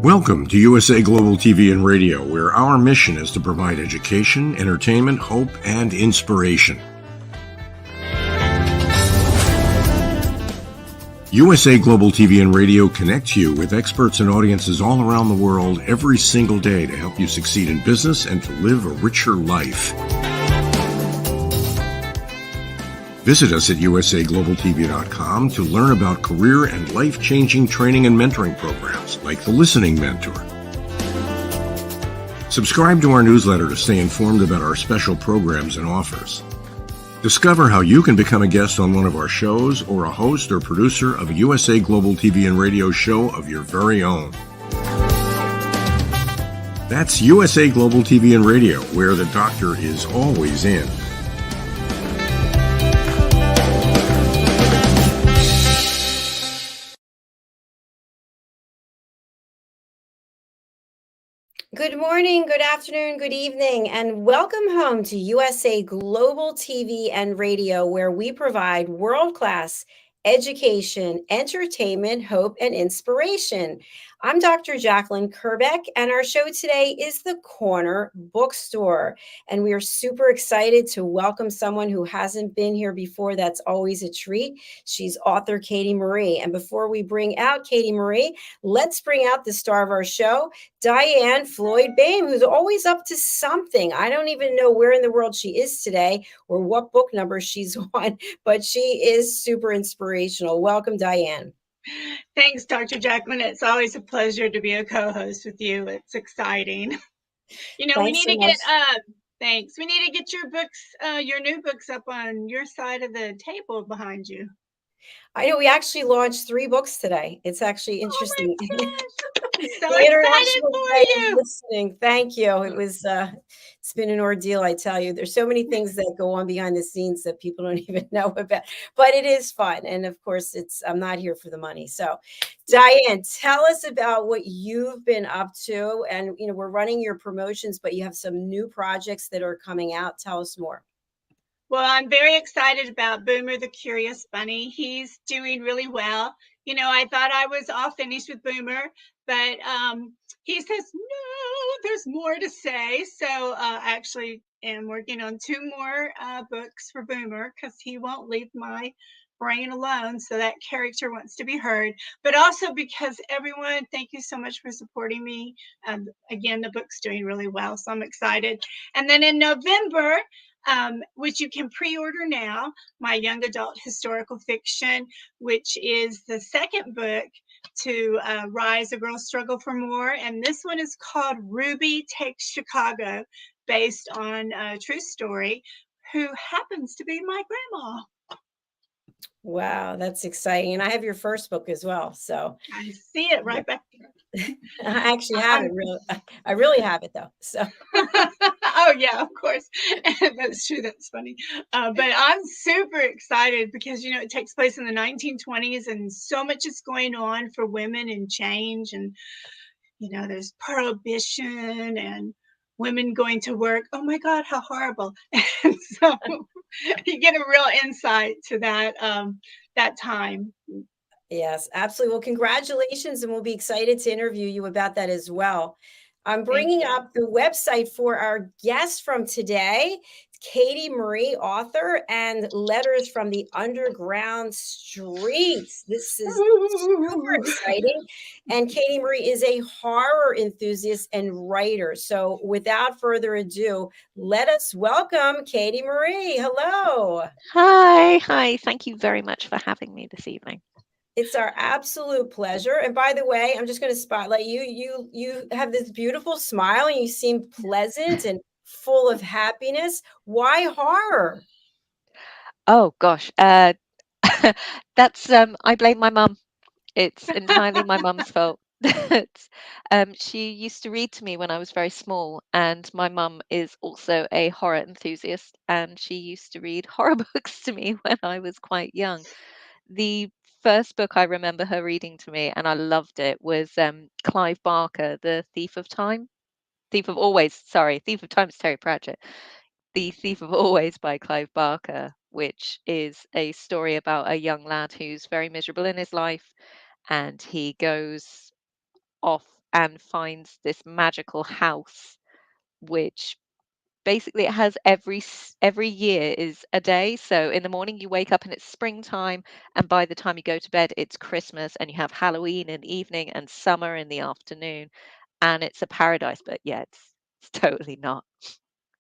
Welcome to USA Global TV and Radio, where our mission is to provide education, entertainment, hope, and inspiration. USA Global TV and Radio connects you with experts and audiences all around the world every single day to help you succeed in business and to live a richer life. Visit us at usaglobaltv.com to learn about career and life-changing training and mentoring programs like the Listening Mentor. Subscribe to our newsletter to stay informed about our special programs and offers. Discover how you can become a guest on one of our shows or a host or producer of a USA Global TV and Radio show of your very own. That's USA Global TV and Radio, where the doctor is always in. Good morning, good afternoon, good evening, and welcome home to USA Global TV and Radio, where we provide world-class education, entertainment, hope, and inspiration. I'm Dr. JACALYN KERBECK, and our show today is The Corner Bookstore. And we are super excited to welcome someone who hasn't been here before. That's always a treat. She's author Katie Marie. And before we bring out Katie Marie, let's bring out the star of our show, DIANN FLOYD, who's always up to something. I don't even know where in the world she is today or what book number she's on, but she is super inspirational. Welcome, DIANN. Thanks, Dr. JACALYN. It's always a pleasure to be a co-host with you. It's exciting. You know, Thanks we need so to get much. thanks. We need to get your books, your new books up on your side of the table behind you. I know we actually launched 3 books today. It's actually interesting. Oh my gosh. I'm so The excited International for Day of you. Listening. Thank you. It was it's been an ordeal, I tell you. There's so many things that go on behind the scenes that people don't even know about, but it is fun. And of course, I'm not here for the money. So, DIANN, tell us about what you've been up to. And you know, we're running your promotions, but you have some new projects that are coming out. Tell us more. Well, I'm very excited about Boomer the Curious Bunny. He's doing really well. You know, I thought I was all finished with Boomer, but he says, no, there's more to say. So actually am working on 2 more books for Boomer because he won't leave my brain alone. So that character wants to be heard, but also because everyone, thank you so much for supporting me. Again, the book's doing really well, so I'm excited. And then in November, which you can pre-order now, my young adult historical fiction, which is the second book to Rise, A Girl's Struggle for More. And this one is called Ruby Takes Chicago, based on a true story, who happens to be my grandma. Wow, that's exciting. And I have your first book as well. So I see it right back there. I actually have it. I really have it though. So oh yeah, of course. That's true. That's funny. But I'm super excited because, you know, it takes place in the 1920s and so much is going on for women and change. And, you know, there's prohibition and women going to work. Oh my God, how horrible. And so you get a real insight to that time. yes, absolutely. Well, congratulations, and we'll be excited to interview you about that as well. I'm bringing up the website for our guest from today, Katie Marie, author, and Letters from the Underground Streets. This is super exciting. And Katie Marie is a horror enthusiast and writer. So without further ado, let us welcome Katie Marie. Hello. Hi. Thank you very much for having me this evening. It's our absolute pleasure. And by the way, I'm just going to spotlight you. You have this beautiful smile and you seem pleasant and full of happiness. Why horror? Oh gosh, that's I blame my mum. It's entirely my mum's fault. She used to read to me when I was very small, and my mum is also a horror enthusiast, and she used to read horror books to me when I was quite young. The first book I remember her reading to me, and I loved it, was Clive Barker, The Thief of Time. Thief of Time is Terry Pratchett. The Thief of Always by Clive Barker, which is a story about a young lad who's very miserable in his life, and he goes off and finds this magical house, which basically it has every year is a day. So in the morning you wake up and it's springtime, and by the time you go to bed it's Christmas, and you have Halloween in the evening and summer in the afternoon, and it's a paradise. But yeah, it's totally not.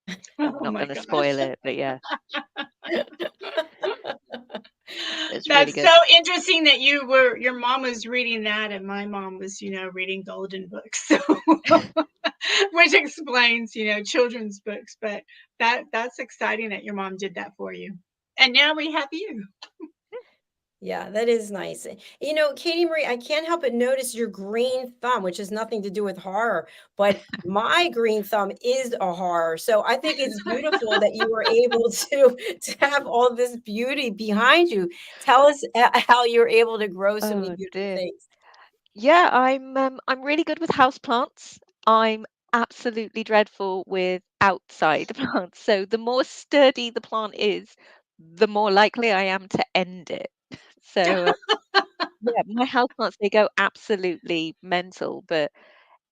I'm Oh not my going to gosh. spoil it, but yeah, it's really That's good. so interesting that your mom was reading that and my mom was, reading golden books. So which explains, children's books, but that's exciting that your mom did that for you. And now we have you. Yeah, that is nice. Katie Marie, I can't help but notice your green thumb, which has nothing to do with horror, but my green thumb is a horror. So I think it's beautiful that you were able to have all this beauty behind you. Tell us how you're able to grow so many Oh beautiful dear. things. Yeah, I'm really good with houseplants. I'm absolutely dreadful with outside plants. So the more sturdy the plant is, the more likely I am to end it. So yeah, my houseplants, they go absolutely mental, but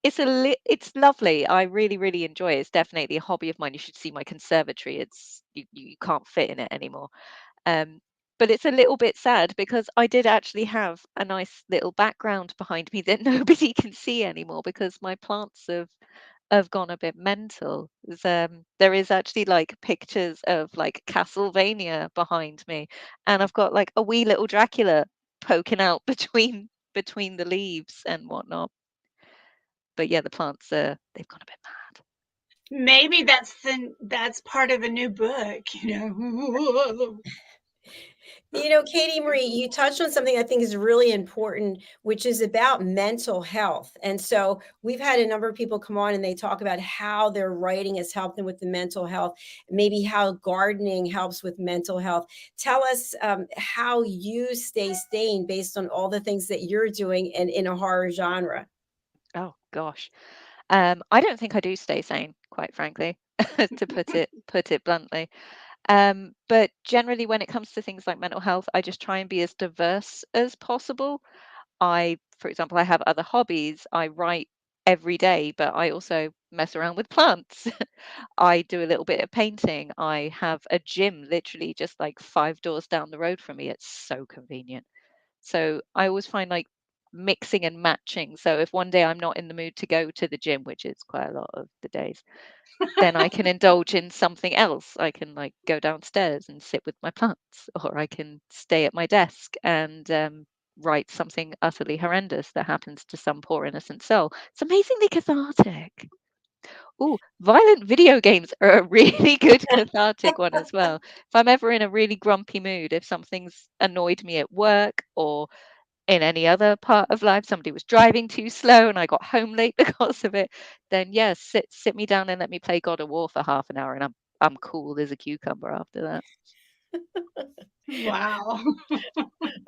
it's lovely. I really, really enjoy it. It's definitely a hobby of mine. You should see my conservatory. It's you can't fit in it anymore. Um, but it's a little bit sad because I did actually have a nice little background behind me that nobody can see anymore because my plants have gone a bit mental. There is actually like pictures of like Castlevania behind me, and I've got like a wee little Dracula poking out between the leaves and whatnot. But yeah, the plants they've gone a bit mad. Maybe that's part of a new book, you know. Katie Marie, you touched on something I think is really important, which is about mental health. And so we've had a number of people come on and they talk about how their writing has helped them with the mental health, maybe how gardening helps with mental health. Tell us how you stay sane based on all the things that you're doing in a horror genre. Oh gosh. I don't think I do stay sane, quite frankly, to put it bluntly. But generally, when it comes to things like mental health, I just try and be as diverse as possible. For example, I have other hobbies. I write every day, but I also mess around with plants. I do a little bit of painting. I have a gym literally just like 5 doors down the road from me. It's so convenient. So I always find like mixing and matching. So if one day I'm not in the mood to go to the gym, which is quite a lot of the days, then I can indulge in something else. I can like go downstairs and sit with my plants, or I can stay at my desk and write something utterly horrendous that happens to some poor innocent soul. It's amazingly cathartic. Oh, violent video games are a really good cathartic one as well. If I'm ever in a really grumpy mood, if something's annoyed me at work or in any other part of life, somebody was driving too slow and I got home late because of it, then yes, sit me down and let me play God of War for half an hour, and I'm cool as a cucumber after that. Wow.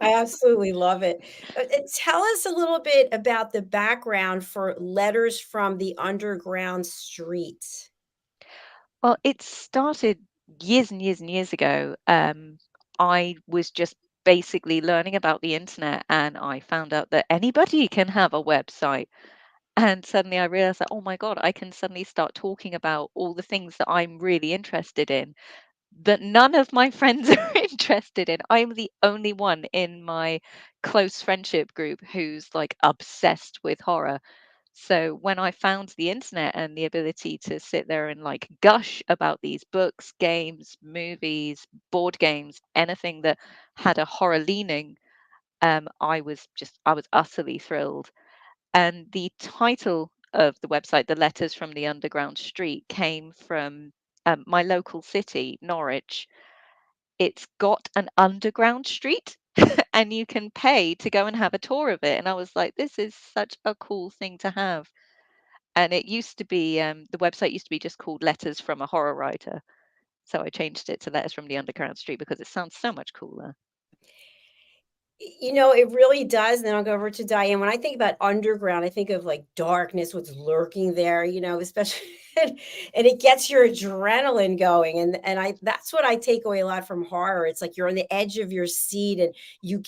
I absolutely love it. Tell us a little bit about the background for Letters from the Underground Street. Well, it started years and years and years ago. I was just basically learning about the internet, and I found out that anybody can have a website. And suddenly I realized that, oh my God, I can suddenly start talking about all the things that I'm really interested in that none of my friends are interested in. I'm the only one in my close friendship group who's like obsessed with horror. So when I found the internet and the ability to sit there and like gush about these books, games, movies, board games, anything that had a horror leaning, I was utterly thrilled. And the title of the website, The Letters from the Underground Street, came from my local city, Norwich. It's got an underground street and you can pay to go and have a tour of it. And I was like, this is such a cool thing to have. And it used to be, the website used to be just called Letters from a Horror Writer. So I changed it to Letters from the Underground Street because it sounds so much cooler. You know, it really does. And then I'll go over to Diane. When I think about underground, I think of like darkness, what's lurking there, you know, especially and it gets your adrenaline going. And I that's what I take away a lot from horror. It's like you're on the edge of your seat and you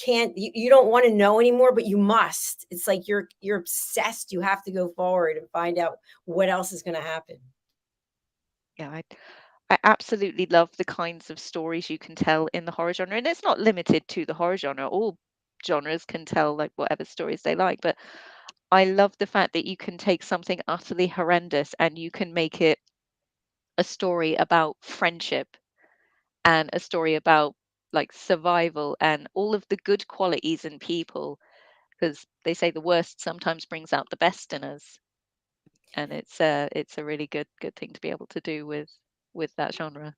don't want to know anymore, but you must. It's like you're obsessed. You have to go forward and find out what else is going to happen. Yeah, I absolutely love the kinds of stories you can tell in the horror genre, and it's not limited to the horror genre. All genres can tell like whatever stories they like, but I love the fact that you can take something utterly horrendous and you can make it a story about friendship and a story about like survival and all of the good qualities in people, because they say the worst sometimes brings out the best in us, and it's a really good thing to be able to do with that genre.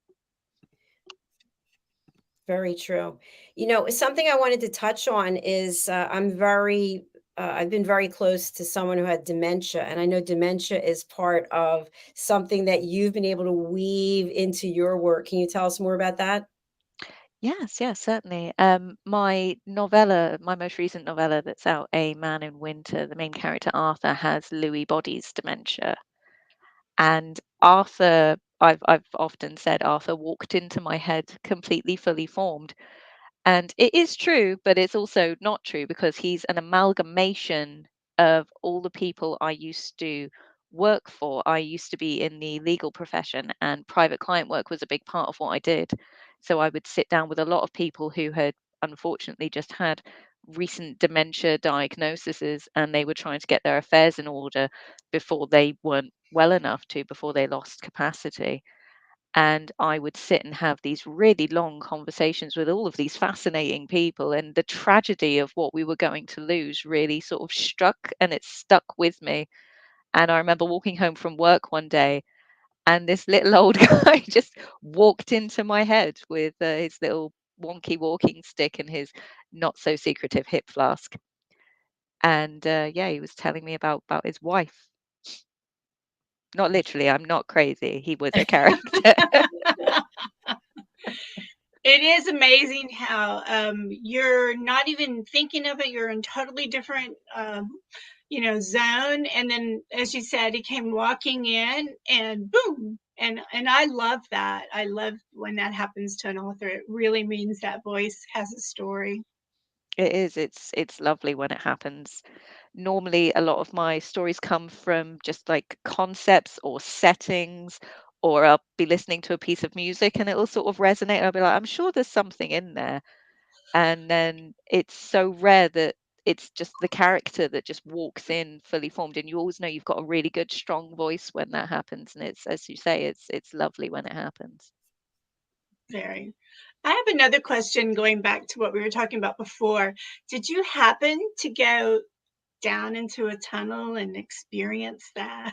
Very true. You know, something I wanted to touch on is I've been very close to someone who had dementia, and I know dementia is part of something that you've been able to weave into your work. Can you tell us more about that? Yes, yes, certainly. My most recent novella that's out, A Man in Winter, the main character Arthur has Lewy body's dementia. And I've often said Arthur walked into my head completely fully formed. And it is true, but it's also not true because he's an amalgamation of all the people I used to work for. I used to be in the legal profession, and private client work was a big part of what I did. So I would sit down with a lot of people who had unfortunately just had recent dementia diagnoses, and they were trying to get their affairs in order before they weren't well enough to, before they lost capacity. And I would sit and have these really long conversations with all of these fascinating people, and the tragedy of what we were going to lose really sort of struck, and it stuck with me. And I remember walking home from work one day, and this little old guy just walked into my head with his little wonky walking stick and his not so secretive hip flask. And yeah, he was telling me about his wife. Not literally, I'm not crazy. He was a character. It is amazing how you're not even thinking of it. You're in totally different, zone. And then, as you said, he came walking in, and boom. And I love that. I love when that happens to an author. It really means that voice has a story. It is. It's lovely when it happens. Normally, a lot of my stories come from just like concepts or settings, or I'll be listening to a piece of music and it'll sort of resonate. I'll be like, I'm sure there's something in there. And then it's so rare that it's just the character that just walks in fully formed. And you always know you've got a really good, strong voice when that happens. And it's, as you say, it's lovely when it happens. Very. I have another question going back to what we were talking about before. Did you happen to go down into a tunnel and experience that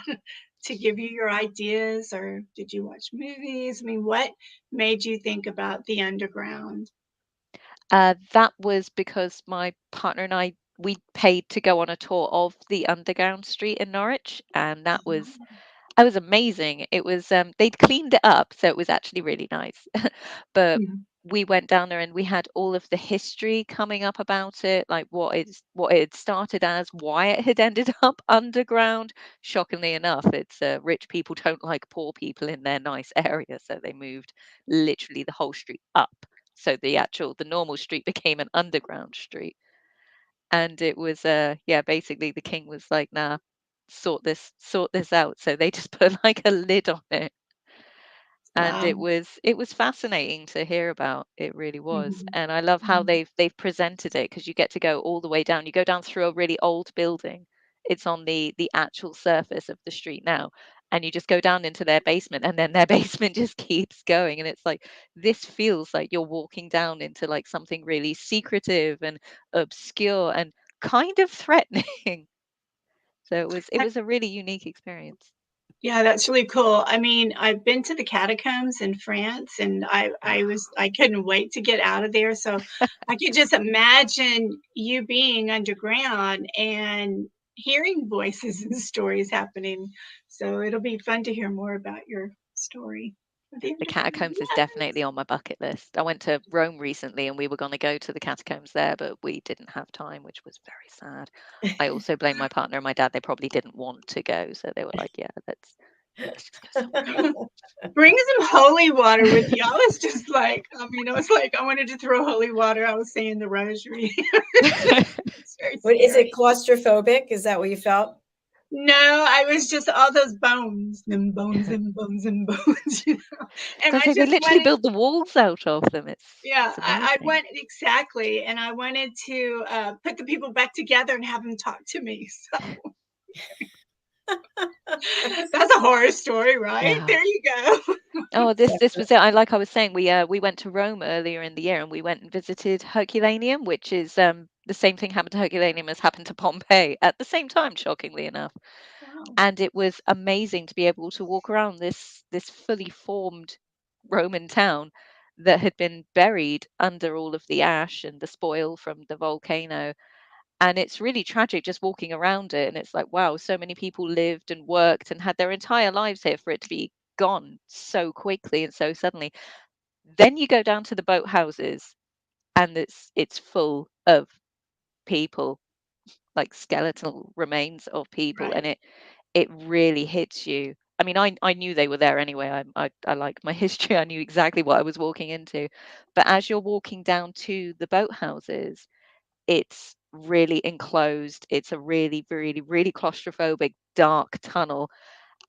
to give you your ideas, or did you watch movies? I mean, what made you think about the underground? That was because my partner and we paid to go on a tour of the underground street in Norwich, and that was amazing. It was they'd cleaned it up, so it was actually really nice. But Mhm. we went down there and we had all of the history coming up about it, like what it had started as, why it had ended up underground. Shockingly enough, it's rich people don't like poor people in their nice area, so they moved literally the whole street up. So the normal street became an underground street. And it was yeah, basically the king was like, nah, sort this out. So they just put like a lid on it. And Wow. it was fascinating to hear about. It really was. Mhm. And I love how Mhm. they've presented it, because you get to go all the way down. You go down through a really old building. It's on the actual surface of the street now. And you just go down into their basement, and then their basement just keeps going. And it's like, this feels like you're walking down into like something really secretive and obscure and kind of threatening. So it was a really unique experience. Yeah, that's really cool. I mean, I've been to the catacombs in France, and I couldn't wait to get out of there. So I could just imagine you being underground and hearing voices and stories happening. So it'll be fun to hear more about your story. The catacombs is definitely on my bucket list. I went to Rome recently and we were going to go to the catacombs there, but we didn't have time, which was very sad. I also blame my partner and my dad. They probably didn't want to go, so they were like, "Yeah, let's just go somewhere else." Bring some holy water with you. I was just like, I was like, I wanted to throw holy water. I was saying the rosary. It's very What is it? scary. Claustrophobic? Is that what you felt? No, I was just all those bones, them bones, and bones, and bones, you know. And I I say they just literally wanted, build the walls out of them. yeah, It's I amazing. went exactly, and I wanted to put the people back together and have them talk to me. So that's a horror story, right? Yeah. There you go. Oh, this was it. I was saying, we went to Rome earlier in the year and we went and visited Herculaneum, which is the same thing happened to Herculaneum as happened to Pompeii at the same time, shockingly enough. Wow. And it was amazing to be able to walk around this fully formed Roman town that had been buried under all of the ash and the spoil from the volcano. And it's really tragic just walking around it. And it's like, wow, so many people lived and worked and had their entire lives here for it to be gone so quickly and so suddenly. Then you go down to the boat houses and it's full of people, like skeletal remains of people, and Right. it really hits you. I mean, I knew they were there anyway. I like my history. I knew exactly what I was walking into. But as you're walking down to the boat houses, it's really enclosed. It's a really, really, really claustrophobic, dark tunnel.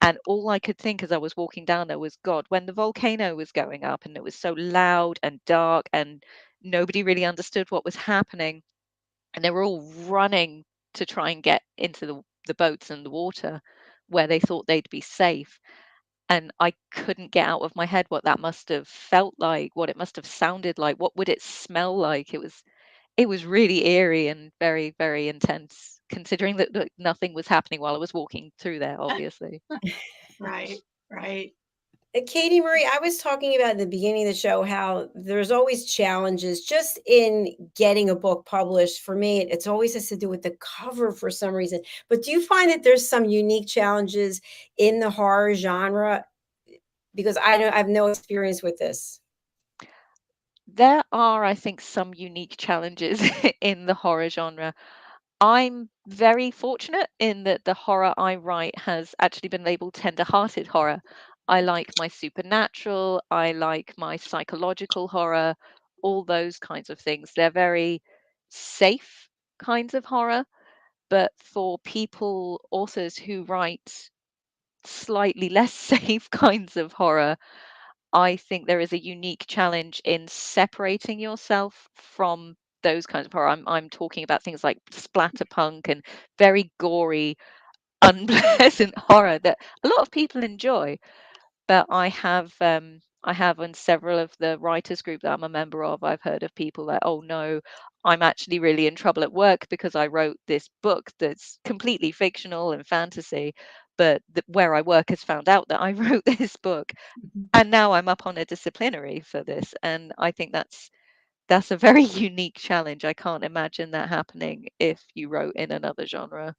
And all I could think as I was walking down there was, God, when the volcano was going up and it was so loud and dark and nobody really understood what was happening, and they were all running to try and get into the boats and the water where they thought they'd be safe. And I couldn't get out of my head what that must have felt like, what it must have sounded like, what would it smell like. It was really eerie and very, very intense, considering that nothing was happening while I was walking through there, obviously. Right. Right. Katie Marie, I was talking about in the beginning of the show how there's always challenges just in getting a book published. For me, it's always has to do with the cover for some reason. But do you find that there's some unique challenges in the horror genre? Because I have no experience with this. There are, I think, some unique challenges in the horror genre. I'm very fortunate in that the horror I write has actually been labeled tender-hearted horror. I like my supernatural, I like my psychological horror, all those kinds of things. They're very safe kinds of horror, but for people, authors who write slightly less safe kinds of horror, I think there is a unique challenge in separating yourself from those kinds of horror. I'm talking about things like splatterpunk and very gory, unpleasant horror that a lot of people enjoy. But I have on several of the writers group that I'm a member of, I've heard of people like, oh no, I'm actually really in trouble at work because I wrote this book that's completely fictional and fantasy, but where I work has found out that I wrote this book Mhm. and now I'm up on a disciplinary for this. And I think that's a very unique challenge. I can't imagine that happening if you wrote in another genre.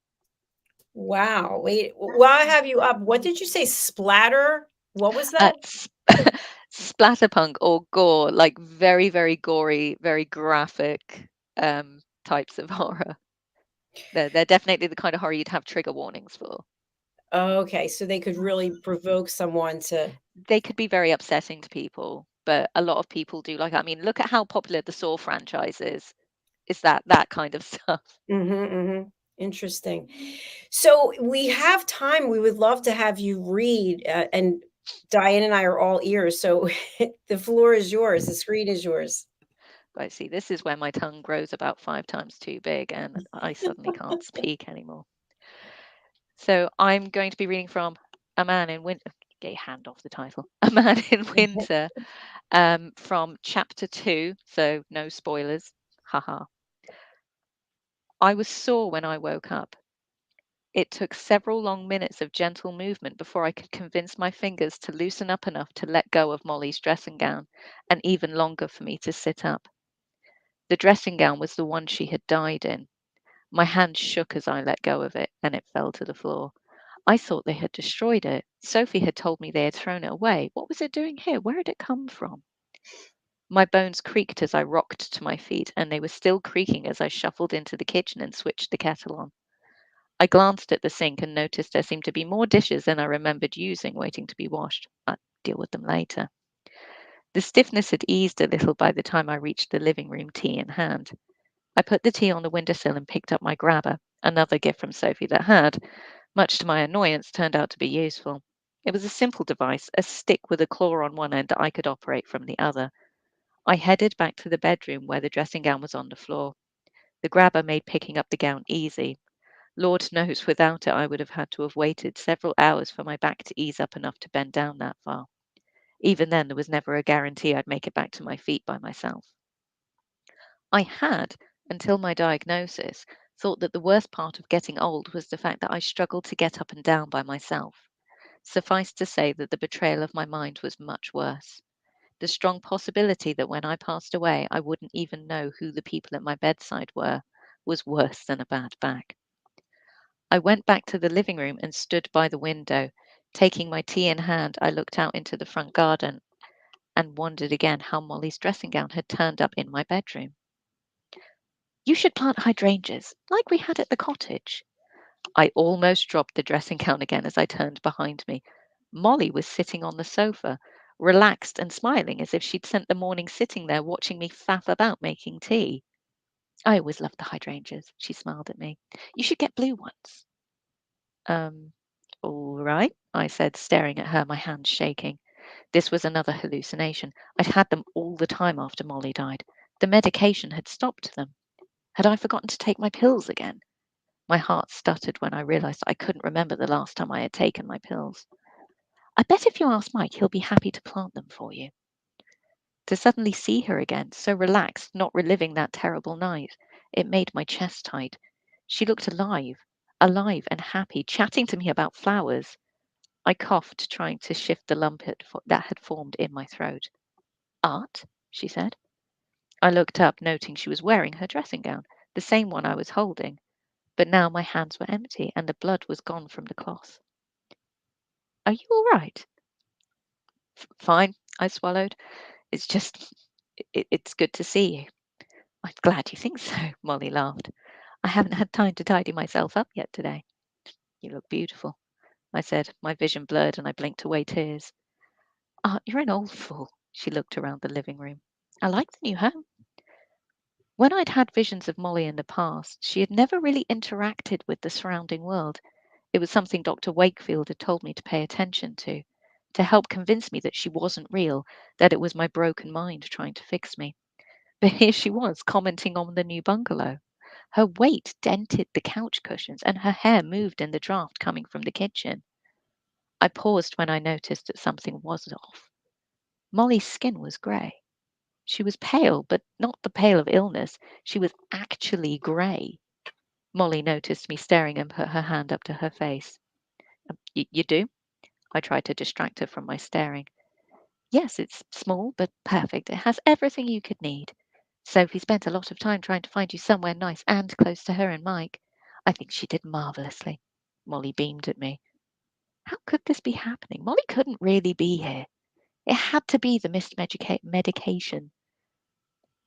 Wow. Wait, while I have you up, what did you say? Splatter? What was that? Splatterpunk or gore, like very, very gory, very graphic types of horror. They're definitely the kind of horror you'd have trigger warnings for. Okay, so they could really provoke someone to. They could be very upsetting to people, but a lot of people do like. I mean, look at how popular the Saw franchise is. Is that kind of stuff? Interesting. So we have time. We would love to have you read, and Diane and I are all ears. So the floor is yours. The screen is yours. But see, this is where my tongue grows about 5 times too big, and I suddenly can't speak anymore. So I'm going to be reading from A Man in Winter. Get your hand off the title. A Man in Winter, from chapter 2. So no spoilers. Haha. I was sore when I woke up. It took several long minutes of gentle movement before I could convince my fingers to loosen up enough to let go of Molly's dressing gown, and even longer for me to sit up. The dressing gown was the one she had died in. My hand shook as I let go of it, and it fell to the floor. I thought they had destroyed it. Sophie had told me they had thrown it away. What was it doing here? Where had it come from? My bones creaked as I rocked to my feet, and they were still creaking as I shuffled into the kitchen and switched the kettle on. I glanced at the sink and noticed there seemed to be more dishes than I remembered using waiting to be washed. I'd deal with them later. The stiffness had eased a little by the time I reached the living room, tea in hand. I put the tea on the windowsill and picked up my grabber, another gift from Sophie that had, much to my annoyance, turned out to be useful. It was a simple device, a stick with a claw on one end that I could operate from the other. I headed back to the bedroom where the dressing gown was on the floor. The grabber made picking up the gown easy. Lord knows, without it, I would have had to have waited several hours for my back to ease up enough to bend down that far. Even then, there was never a guarantee I'd make it back to my feet by myself. I had, until my diagnosis, thought that the worst part of getting old was the fact that I struggled to get up and down by myself. Suffice to say that the betrayal of my mind was much worse. The strong possibility that when I passed away I wouldn't even know who the people at my bedside were was worse than a bad back. I went back to the living room and stood by the window. Taking my tea in hand, I looked out into the front garden and wondered again how Molly's dressing gown had turned up in my bedroom. You should plant hydrangeas, like we had at the cottage. I almost dropped the dressing gown again as I turned behind me. Molly was sitting on the sofa, relaxed and smiling as if she'd spent the morning sitting there watching me faff about making tea. I always loved the hydrangeas, she smiled at me. You should get blue ones. Um, all right, I said, staring at her, my hands shaking. This was another hallucination. I'd had them all the time after Molly died. The medication had stopped them. Had I forgotten to take my pills again? My heart stuttered when I realized I couldn't remember the last time I had taken my pills. I bet if you ask Mike, he'll be happy to plant them for you. To suddenly see her again, so relaxed, not reliving that terrible night, it made my chest tight. She looked alive and happy, chatting to me about flowers. I coughed, trying to shift the lump that had formed in my throat. Art? She said. I looked up, noting she was wearing her dressing gown, the same one I was holding. But now my hands were empty and the blood was gone from the cloth. Are you all right? Fine, I swallowed. It's just, it's good to see you. I'm glad you think so, Molly laughed. I haven't had time to tidy myself up yet today. You look beautiful, I said, my vision blurred and I blinked away tears. You're an old fool. She looked around the living room. I like the new home. When I'd had visions of Molly in the past, she had never really interacted with the surrounding world. It was something Dr. Wakefield had told me to pay attention to help convince me that she wasn't real, that it was my broken mind trying to fix me. But here she was, commenting on the new bungalow. Her weight dented the couch cushions, and her hair moved in the draft coming from the kitchen. I paused when I noticed that something was off. Molly's skin was grey. She was pale, but not the pale of illness. She was actually grey. Molly noticed me staring and put her hand up to her face. You do? I tried to distract her from my staring. Yes, it's small but perfect. It has everything you could need. Sophie spent a lot of time trying to find you somewhere nice and close to her and Mike. I think she did marvellously. Molly beamed at me. How could this be happening? Molly couldn't really be here. It had to be the missed medication.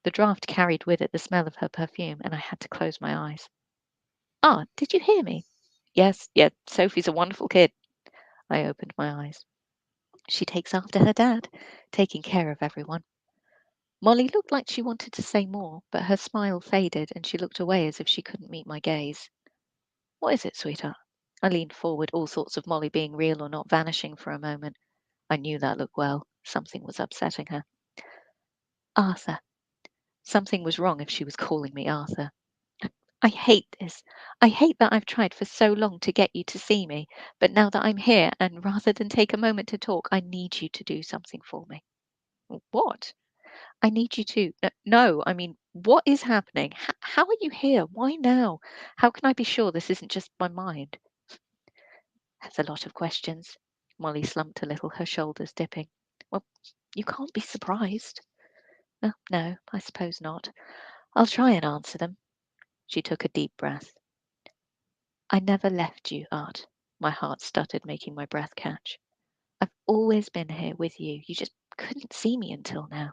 The draft carried with it the smell of her perfume, and I had to close my eyes. Did you hear me? Yes, Sophie's a wonderful kid. I opened my eyes. She takes after her dad, taking care of everyone. Molly looked like she wanted to say more, but her smile faded and she looked away as if she couldn't meet my gaze. What is it, sweetheart? I leaned forward, all thoughts of Molly being real or not vanishing for a moment. I knew that look well. Something was upsetting her. Arthur. Something was wrong if she was calling me Arthur. I hate this. I hate that I've tried for so long to get you to see me, but now that I'm here, and rather than take a moment to talk, I need you to do something for me. What? I need you to. No, I mean, what is happening? How are you here? Why now? How can I be sure this isn't just my mind? That's a lot of questions. Molly slumped a little, her shoulders dipping. Well, you can't be surprised. No, I suppose not. I'll try and answer them. She took a deep breath. I never left you, Art. My heart stuttered, making my breath catch. I've always been here with you. You just couldn't see me until now.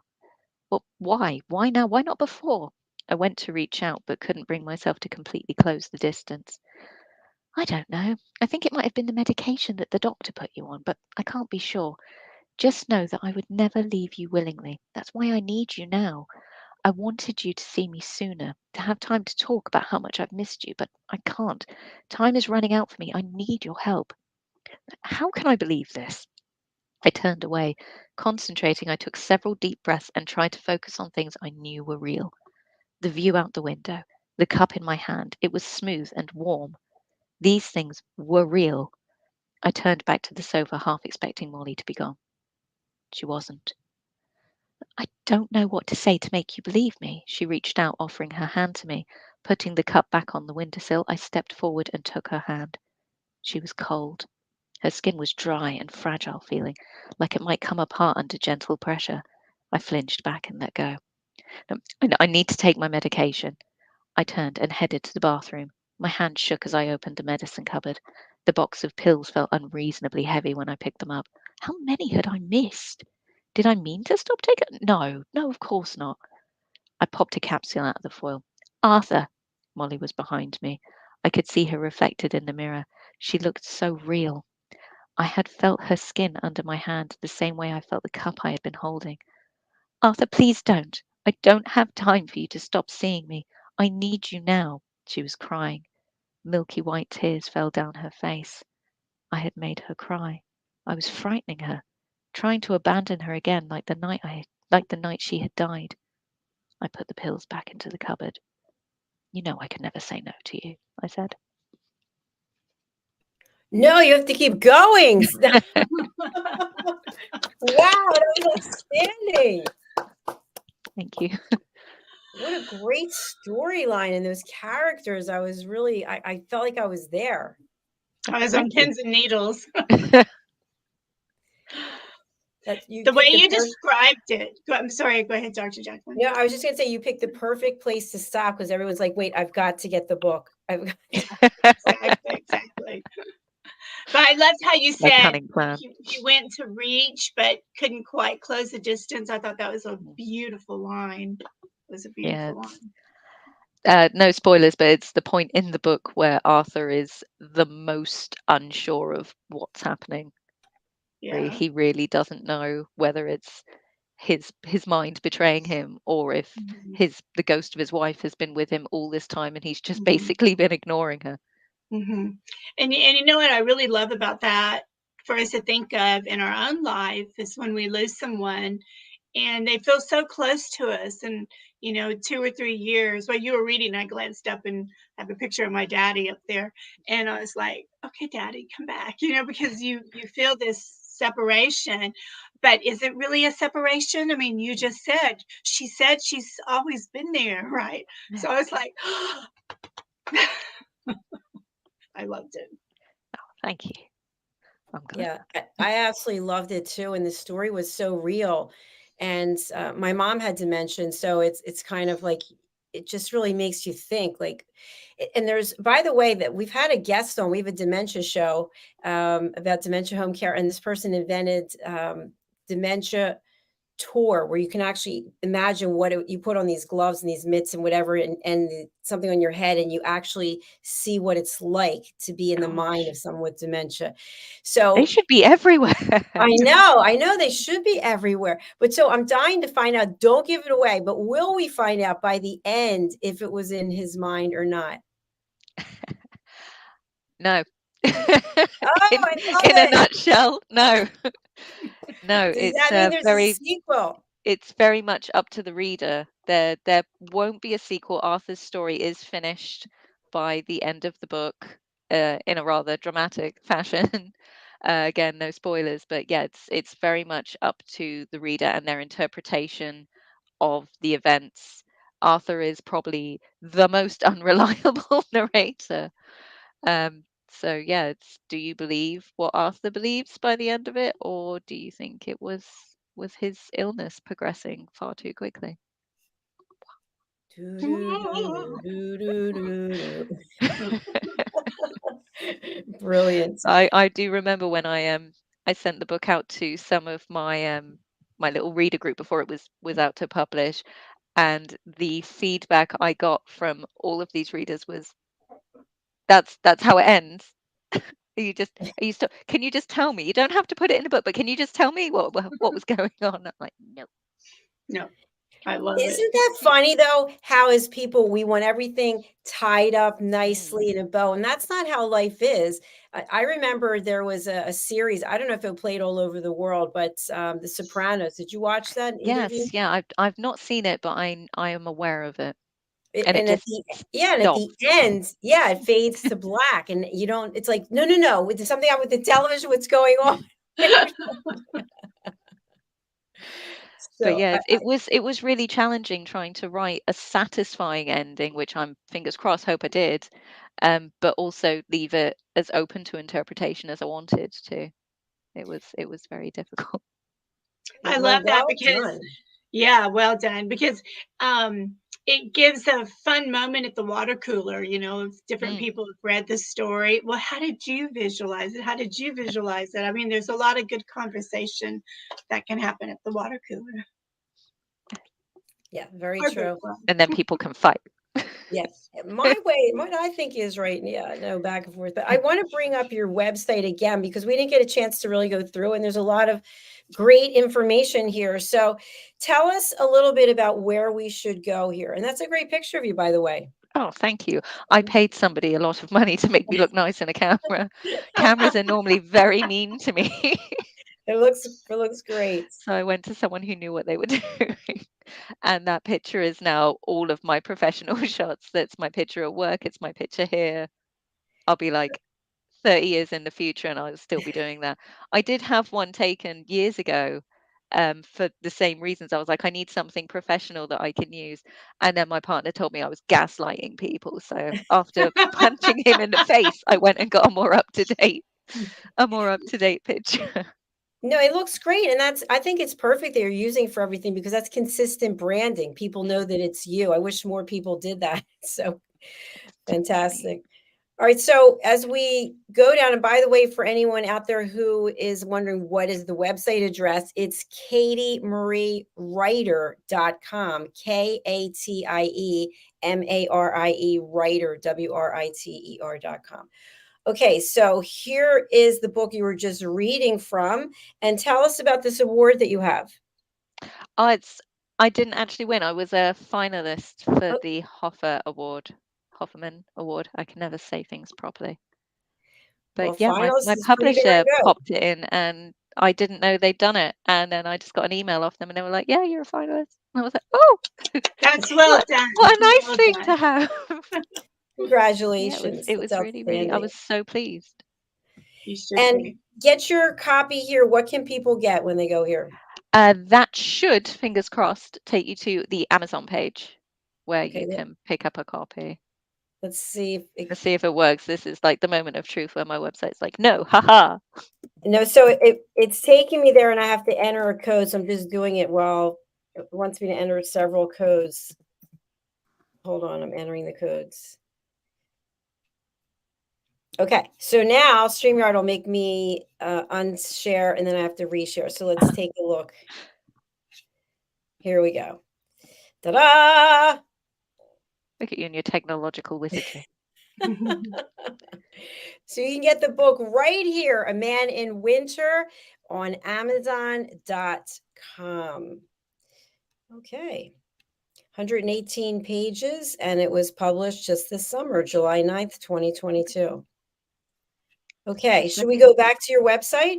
Well, why? Why now? Why not before? I went to reach out, but couldn't bring myself to completely close the distance. I don't know. I think it might have been the medication that the doctor put you on, but I can't be sure. Just know that I would never leave you willingly. That's why I need you now. I wanted you to see me sooner, to have time to talk about how much I've missed you, but I can't. Time is running out for me. I need your help. How can I believe this? I turned away. Concentrating, I took several deep breaths and tried to focus on things I knew were real. The view out the window, the cup in my hand, it was smooth and warm. These things were real. I turned back to the sofa, half expecting Molly to be gone. She wasn't. I don't know what to say to make you believe me. She reached out, offering her hand to me. Putting the cup back on the windowsill, I stepped forward and took her hand. She was cold. Her skin was dry and fragile, feeling like it might come apart under gentle pressure. I flinched back and let go. I need to take my medication. I turned and headed to the bathroom. My hand shook as I opened the medicine cupboard. The box of pills felt unreasonably heavy when I picked them up. How many had I missed? Did I mean to stop taking? No, of course not. I popped a capsule out of the foil. Arthur! Molly was behind me. I could see her reflected in the mirror. She looked so real. I had felt her skin under my hand the same way I felt the cup I had been holding. Arthur, please don't. I don't have time for you to stop seeing me. I need you now. She was crying. Milky white tears fell down her face. I had made her cry. I was frightening her, trying to abandon her again like the night she had died. I put the pills back into the cupboard. You know I can never say no to you, I said. No, you have to keep going. Wow, that was outstanding. Thank you. What a great storyline, and those characters. I felt like I was there. I was on pins and needles. The way you described it. I'm sorry, go ahead, Dr. JACALYN. No, I was just going to say you picked the perfect place to stop because everyone's like, wait, I've got to get the book. Exactly. But I loved how you said you went to reach but couldn't quite close the distance. I thought that was a beautiful line. It was a beautiful line. No spoilers, but it's the point in the book where Arthur is the most unsure of what's happening. Yeah. He really doesn't know whether it's his mind betraying him or if the ghost of his wife has been with him all this time and he's just basically been ignoring her. And you know what I really love about that for us to think of in our own life is when we lose someone and they feel so close to us, and 2 or 3 years. While you were reading, I glanced up and have a picture of my daddy up there, and I was like, okay, Daddy, come back, because you feel this separation. But is it really a separation? I mean, you just said she's always been there, right? Yeah. So I was like, I loved it. Oh, thank you. Yeah, I absolutely loved it too, and the story was so real. And my mom had dementia, so it's kind of like it just really makes you think. Like, and there's, by the way, that we've had a guest on. We have a dementia show about dementia home care, and this person invented dementia tour where you can actually imagine what you put on these gloves and these mitts and whatever, and something on your head, and you actually see what it's like to be in the mind of someone with dementia. So they should be everywhere. I know they should be everywhere. But so I'm dying to find out. Don't give it away, but will we find out by the end if it was in his mind or not? No. Oh, in a nutshell, no. No, does that mean there's a sequel? It's very much up to the reader. There won't be a sequel. Arthur's story is finished by the end of the book in a rather dramatic fashion. Again, no spoilers, but yeah, it's very much up to the reader and their interpretation of the events. Arthur is probably the most unreliable narrator. So yeah, do you believe what Arthur believes by the end of it, or do you think it was his illness progressing far too quickly? Brilliant. I do remember when I sent the book out to some of my my little reader group before it was out to publish, and the feedback I got from all of these readers was, that's how it ends. Are you still, can you just tell me? You don't have to put it in a book, but can you just tell me what was going on? I'm like, no. No, I love it. Isn't that funny though? How as people we want everything tied up Mm. nicely in a bow, and that's not how life is. I remember there was a series. I don't know if it played all over the world, but The Sopranos. Did you watch that? Either of you? Yes, yeah, I've not seen it, but I am aware of it, and it And at just the yeah, and at the stops. end, yeah, it fades to black, and you don't. It's like no, no, no. There's something up with the television. What's going on? But So yeah, it was really challenging trying to write a satisfying ending, which I'm fingers crossed, hope I did, but also leave it as open to interpretation as I wanted to. It was very difficult. I well, love that well because, done. yeah, well done. Because it gives a fun moment at the water cooler, if different Mm. people have read the story. Well, how did you visualize it? How did you visualize it? I mean, there's a lot of good conversation that can happen at the water cooler. Yeah, very Or book true. club. And then people can fight. Yes, my way, what I think is right. Yeah, no back and forth. But I want to bring up your website again because we didn't get a chance to really go through, and there's a lot of great information here. So tell us a little bit about where we should go here. And that's a great picture of you, by the way. Oh, thank you. I paid somebody a lot of money to make me look nice in a camera. Cameras are normally very mean to me. It looks great. So I went to someone who knew what they were doing. And that picture is now all of my professional shots. That's my picture at work. It's my picture here. I'll be like 30 years in the future and I'll still be doing that. I did have one taken years ago, for the same reasons. I was like, I need something professional that I can use. And then my partner told me I was gaslighting people. So after punching him in the face, I went and got a more up to date picture. No, it looks great. And I think it's perfect that you're using for everything because that's consistent branding. People know that it's you. I wish more people did that. So Definitely. fantastic. All right. So as we go down, and by the way, for anyone out there who is wondering what is the website address, it's KatieMarieWriter.com, KATIEMARIE Writer, WRITER.com. Okay, so here is the book you were just reading from, and tell us about this award that you have. Oh, I didn't actually win. I was a finalist for Oh, the Hofferman Award. I can never say things properly. well, But yeah, finals my is pretty publisher darn good. popped it in and I didn't know they'd done it. And then I just got an email off them and they were like, yeah, you're a finalist. And I was like, oh, That's well done. what a nice Well thing done. to have. Yeah, Congratulations. it That's was really, really, I outstanding. was so pleased. You should And be. get your copy here. What can people get when they go here? That should, fingers crossed, take you to the Amazon page where Okay, you can pick up a copy. let's see if Let's see if it works. This is like the moment of truth where my website's like, no, haha. no, so it's taking me there and I have to enter a code. So I'm just doing it while it wants me to enter several codes. Hold on, I'm entering the codes. Okay, so now StreamYard will make me unshare and then I have to reshare. So let's take a look. Here we go. Ta-da! Look at you and your technological wizardry. So you can get the book right here, A Man in Winter, on Amazon.com. Okay. 118 pages, and it was published just this summer, July 9th, 2022. Okay, should we go back to your website?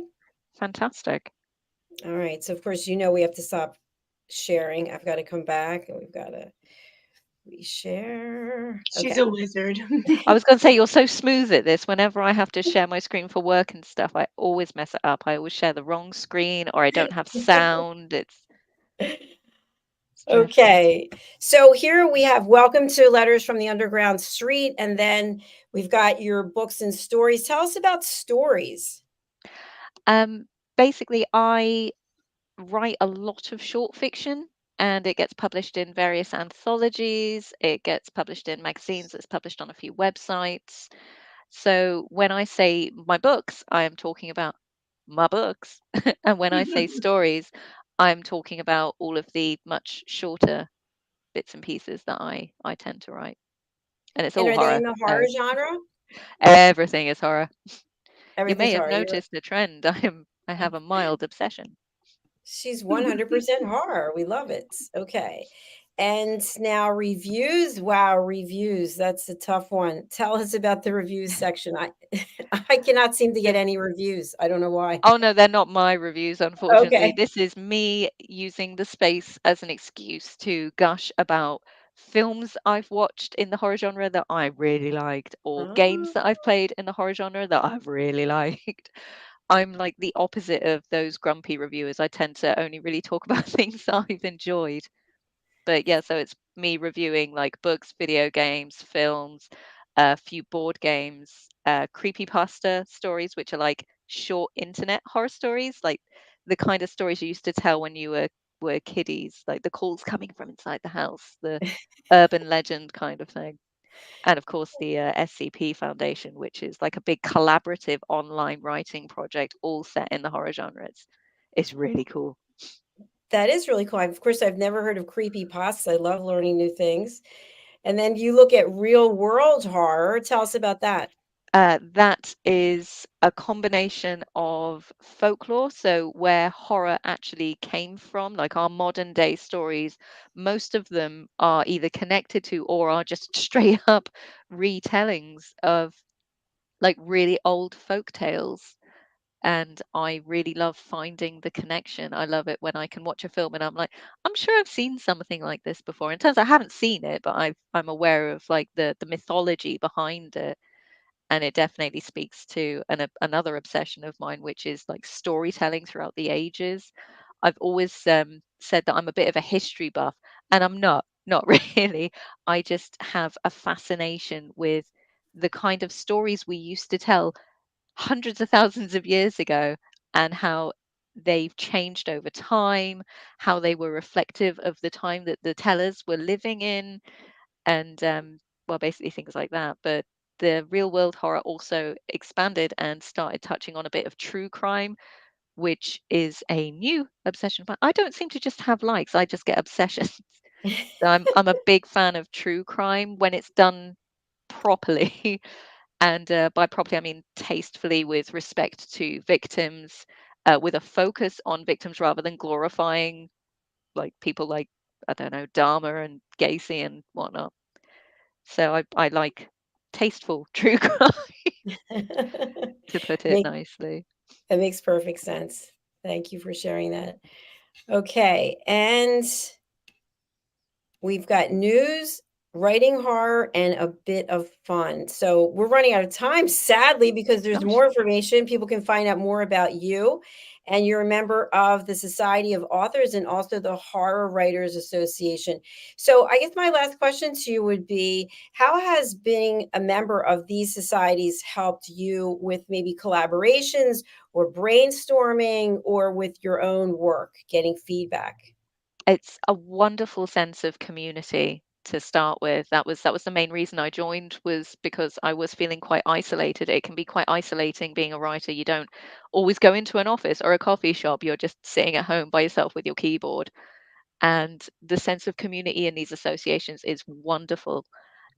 Fantastic. All right, so of course, we have to stop sharing. I've got to come back, and we've got to reshare. She's Okay. a wizard. I was going to say, you're so smooth at this. Whenever I have to share my screen for work and stuff, I always mess it up. I always share the wrong screen or I don't have sound. It's stressful. Okay, so here we have Welcome to Letters from the Underground Street, and then we've got your books and stories. Tell us about stories. Basically, I write a lot of short fiction and it gets published in various anthologies. It gets published in magazines. It's published on a few websites. So when I say my books, I am talking about my books. And when I say stories, I'm talking about all of the much shorter bits and pieces that I tend to write. And it's And all are they in horror. the horror genre? Everything is horror. You may Everything's have horror. noticed a trend. I have a mild obsession. She's 100% horror. We love it. Okay. And now reviews. Wow, reviews. That's a tough one. Tell us about the reviews section. I I cannot seem to get any reviews. I don't know why. Oh no, they're not my reviews, unfortunately. Okay. This is me using the space as an excuse to gush about films I've watched in the horror genre that I really liked, or games that Oh. I've played in the horror genre that I've really liked. I'm like the opposite of those grumpy reviewers. I tend to only really talk about things that I've enjoyed. But yeah, so it's me reviewing like books, video games, films, a few board games, creepypasta stories, which are like short internet horror stories, like the kind of stories you used to tell when you were kiddies, like the calls coming from inside the house, the urban legend kind of thing. And of course, the SCP Foundation, which is like a big collaborative online writing project, all set in the horror genre. It's really cool. That is really cool. Of course, I've never heard of creepy pasta. I love learning new things. And then you look at real world horror. Tell us about that. That is a combination of folklore, so where horror actually came from, like our modern day stories, most of them are either connected to or are just straight up retellings of like really old folk tales. And I really love finding the connection. I love it when I can watch a film and I'm like, I'm sure I've seen something like this before. In terms, I haven't seen it, but I'm aware of like the mythology behind it, and it definitely speaks to another obsession of mine, which is like storytelling throughout the ages. I've always said that I'm a bit of a history buff, and I'm not really. I just have a fascination with the kind of stories we used to tell hundreds of thousands of years ago, and how they've changed over time, how they were reflective of the time that the tellers were living in, and well, basically things like that. But the real world horror also expanded and started touching on a bit of true crime, which is a new obsession. But I don't seem to just have likes; I just get obsessions. So I'm a big fan of true crime when it's done properly, and by properly I mean tastefully, with respect to victims, with a focus on victims rather than glorifying like people like, I don't know, Dahmer and Gacy and whatnot. So I like tasteful true crime, to put it Make nicely. That makes perfect sense. Thank you for sharing that. Okay, and we've got news, writing horror, and a bit of fun. So we're running out of time, sadly, because there's Gosh. more information. People can find out more about you. And you're a member of the Society of Authors and also the Horror Writers Association. So I guess my last question to you would be, how has being a member of these societies helped you with maybe collaborations or brainstorming or with your own work, getting feedback? It's a wonderful sense of community to start with. That was the main reason I joined, was because I was feeling quite isolated. It can be quite isolating being a writer. You don't always go into an office or a coffee shop. You're just sitting at home by yourself with your keyboard. And the sense of community in these associations is wonderful.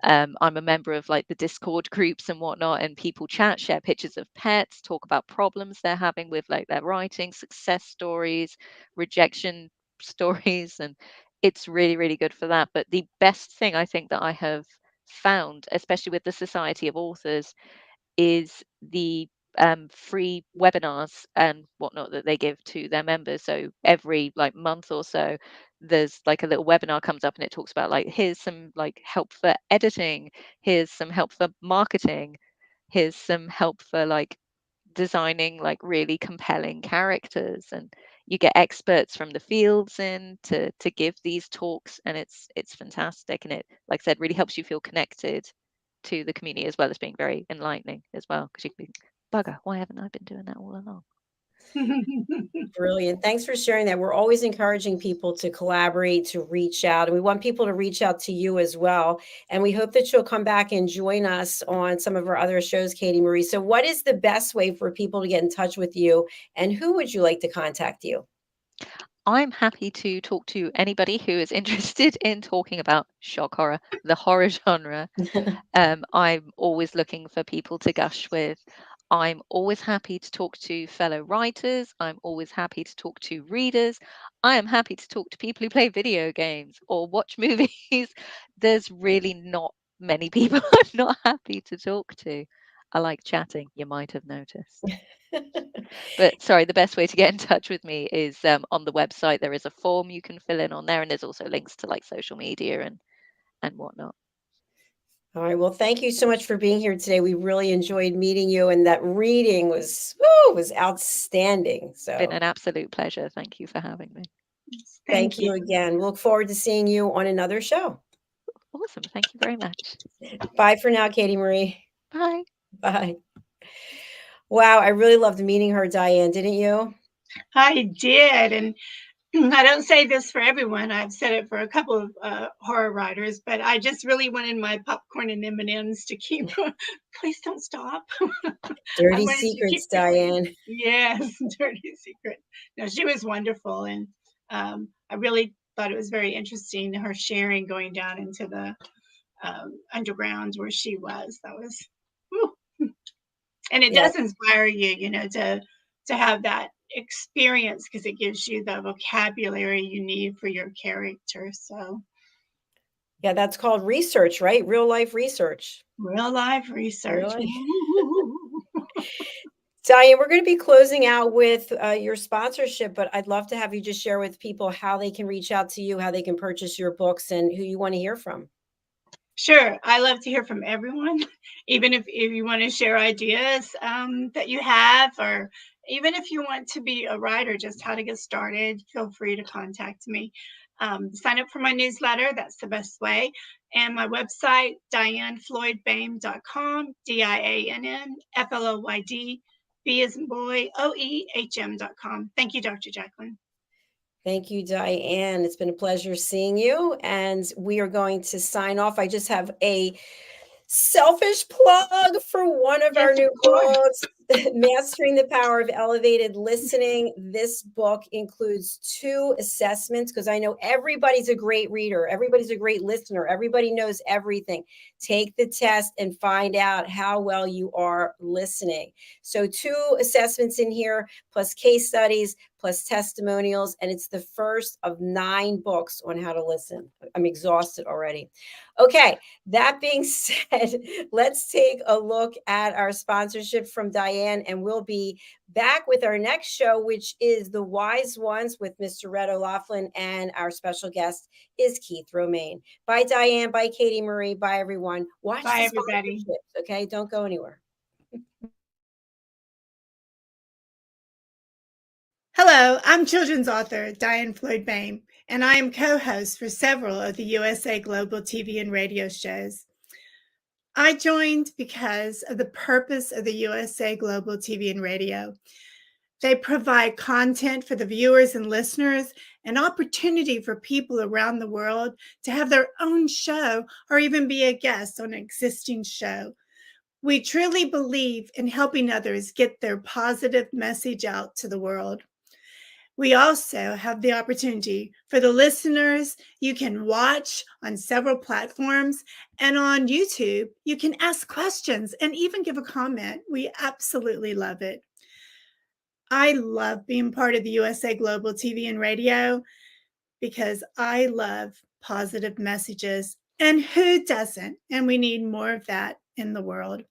I'm a member of like the Discord groups and whatnot, and people chat, share pictures of pets, talk about problems they're having with like their writing, success stories, rejection stories, and it's really, really good for that. But the best thing I think that I have found, especially with the Society of Authors, is the free webinars and whatnot that they give to their members. So every like month or so, there's like a little webinar comes up and it talks about like, here's some like help for editing, here's some help for marketing, here's some help for like designing like really compelling characters, and you get experts from the fields in to give these talks, and it's fantastic, and it, like I said, really helps you feel connected to the community, as well as being very enlightening as well, because you can be, bugger, why haven't I been doing that all along? Brilliant. Thanks for sharing that. We're always encouraging people to collaborate, to reach out, and we want people to reach out to you as well. And we hope that you'll come back and join us on some of our other shows, Katie Marie. So, what is the best way for people to get in touch with you, and who would you like to contact you? I'm happy to talk to anybody who is interested in talking about shock horror, the horror genre. I'm always looking for people to gush with. I'm always happy to talk to fellow writers. I'm always happy to talk to readers. I am happy to talk to people who play video games or watch movies. There's really not many people I'm not happy to talk to. I like chatting, you might have noticed. But sorry, the best way to get in touch with me is on the website. There is a form you can fill in on there, and there's also links to like social media and whatnot. All right. Well, thank you so much for being here today. We really enjoyed meeting you, and that reading was outstanding. It's been So an absolute pleasure. Thank you for having me. thank you again. Look forward to seeing you on another show. Awesome. Thank you very much. Bye for now, Katie Marie. Bye. Bye. Wow, I really loved meeting her, Diane, didn't you? I did, and I don't say this for everyone. I've said it for a couple of horror writers, but I just really wanted my popcorn and M&Ms to keep. Please don't stop. I Dirty wanted to keep secrets, going. Diane. Yes, dirty secret. No, she was wonderful, and I really thought it was very interesting her sharing going down into the underground where she was. That was, whew. And it Yeah. does inspire you, you know, to have that experience because it gives you the vocabulary you need for your character. So Yeah, that's called research, right? Real life research. real life research. Really? Woo. Diane, we're going to be closing out with your sponsorship, but I'd love to have you just share with people how they can reach out to you, how they can purchase your books, and who you want to hear from. Sure, I love to hear from everyone, even if you want to share ideas that you have, or even if you want to be a writer, just how to get started, feel free to contact me. Sign up for my newsletter, that's the best way. And my website, DIANNFLOYDBOEHM, DIANN B as in boy, OEHM.com. Thank you, Dr. JACALYN. Thank you, Diane. It's been a pleasure seeing you. And we are going to sign off. I just have a selfish plug for one of our Yes, new of course. books, Mastering the Power of Elevated Listening. This book includes 2 assessments because I know everybody's a great reader. Everybody's a great listener. Everybody knows everything. Take the test and find out how well you are listening. So 2 assessments in here, plus case studies, plus testimonials. And it's the first of 9 books on how to listen. I'm exhausted already. Okay, that being said, let's take a look at our sponsorship from Diane, and we'll be back with our next show, which is The Wise Ones with Mr. Red O'Laughlin, and our special guest is Keith Romaine. Bye, Diane. Bye, Katie Marie. Bye, everyone. Watch Bye, the everybody. sponsorships, okay? Don't go anywhere. Hello, I'm children's author Diann Floyd BOEHM, and I am co-host for several of the USA Global TV and radio shows. I joined because of the purpose of the USA Global TV and radio. They provide content for the viewers and listeners, an opportunity for people around the world to have their own show or even be a guest on an existing show. We truly believe in helping others get their positive message out to the world. We also have the opportunity for the listeners. You can watch on several platforms, and on YouTube, you can ask questions and even give a comment. We absolutely love it. I love being part of the USA Global TV and radio because I love positive messages, and who doesn't? And we need more of that in the world.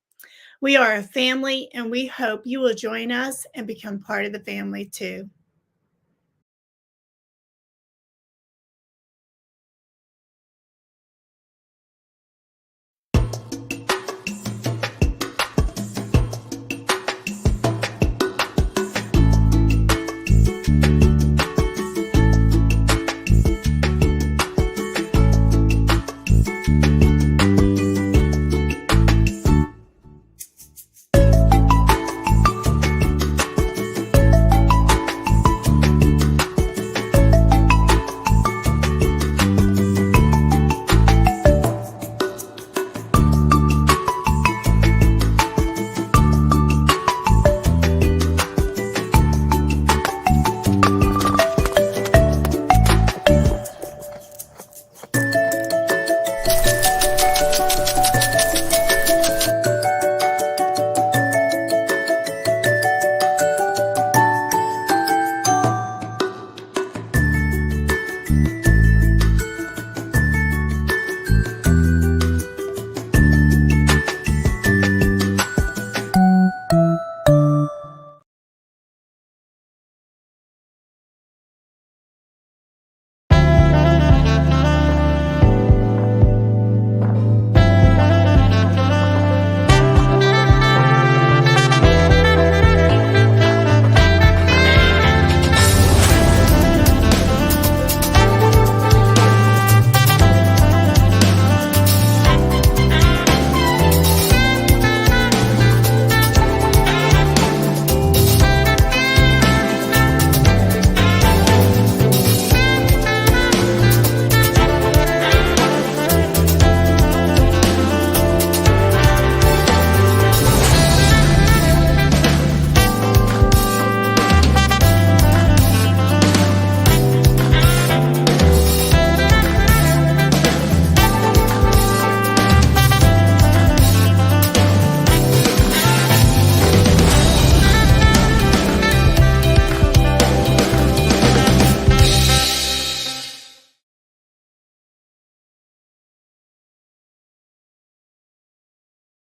We are a family, and we hope you will join us and become part of the family too.